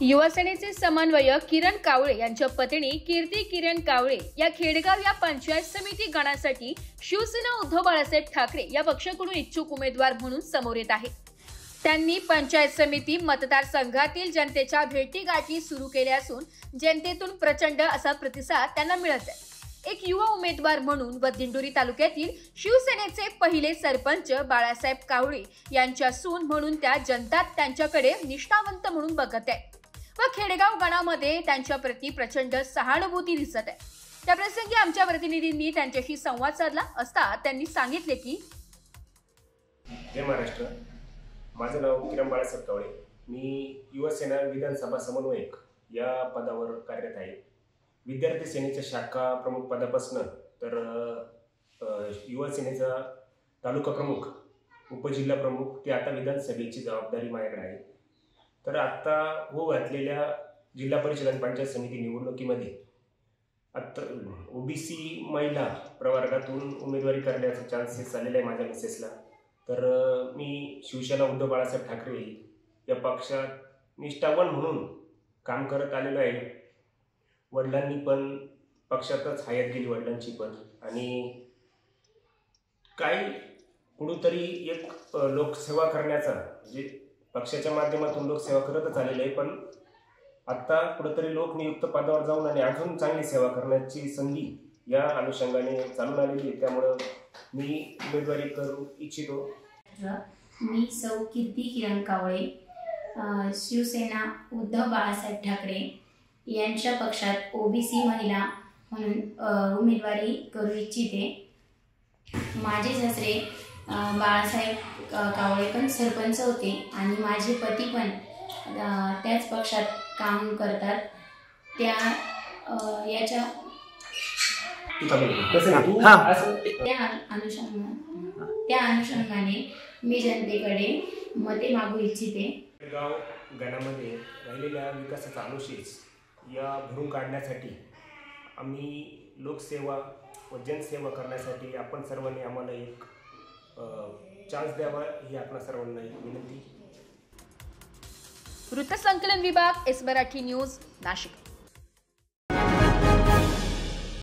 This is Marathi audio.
युवासेनेचे समन्वयक किरण कावळे यांच्या पत्नी कीर्ती किरण कावळे या खेडगाव या पंचायत समिती गणासाठी शिवसेना उद्धव बाळासाहेब ठाकरे या पक्षाकडून इच्छुक उमेदवार म्हणून समोर येत आहेत। त्यांनी पंचायत समिती मतदारसंघातील जनतेच्या भेटीगाठी सुरू केल्या असून जनतेतून प्रचंड असा प्रतिसाद त्यांना मिळत आहे। एक युवा उमेदवार म्हणून व दिंडोरी तालुक्यातील शिवसेनेचे पहिले सरपंच बाळासाहेब कावळे यांच्या सून म्हणून त्या जनता त्यांच्याकडे निष्ठावंत म्हणून बघत आहे व खेडेगाव गणामध्ये त्यांच्या प्रति प्रचंड सहानुभूती दिसत आहे। त्या प्रसंगी आमच्या प्रतिनिधींनी त्यांच्याशी संवाद साधला असता त्यांनी सांगितले की जय महाराष्ट्र, माझं नाव किरण बाळासाहेब कावळे, मी युवासेना विधानसभा समन्वयक या पदावर कार्यरत आहे। विद्यार्थी सेनेच्या शाखा प्रमुख पदापासून तर युवासेनेचा तालुका प्रमुख, उपजिल्हा प्रमुख ते आता विधानसभेची जबाबदारी माझ्याकडे आहे। तर आता घातलेल्या जिल्हा परिषद आणि पंचायत समिती निवडणुकीमध्ये आता ओबीसी महिला प्रवर्गातून उमेदवारी करण्याचा चान्सेस आलेला आहे माझ्या मिसेसला। तर मी शिवसेना उद्धव बाळासाहेब ठाकरे या पक्षात निष्ठावान म्हणून काम करत आलेलो आहे। वडिलांनी पण पक्षातच हयात गेली वडिलांची पण, आणि काही कुठेतरी एक लोकसेवा करण्याचा जे पक्षाच्या माध्यमातून लोकसेवा करतच आलेले आहे, पण आता कुठेतरी लोकनियुक्त पदावर जाऊन आणि अजून चांगली सेवा करण्याची संधी या अनुषंगाने चालून आलेली आहे। त्यामुळे मी उमेदवारी करू इच्छितो। मी सौ कीर्ती किरण कावळे, शिवसेना उद्धव बाळासाहेब ठाकरे यांच्या पक्षात ओबीसी महिला म्हणून उमेदवारी करू इच्छिते। माझे सासरे बाळासाहेब कावळे पण सरपंच होते आणि माझे पती पण त्याच पक्षात काम करतात। त्या अनुषंगाने मी जनतेकडे मते मागू इच्छिते। गाव गणामध्ये राहिलेल्या विकासाचा अनुशेष या भरून काढण्यासाठी आम्ही लोकसेवा व जनसेवा करण्यासाठी आपण सर्वांनी आम्हाला एक चान्स द्यावा ही आपल्या सर्वांना विनंती। वृत्तसंकलन विभाग, एस मराठी न्यूज, नाशिक।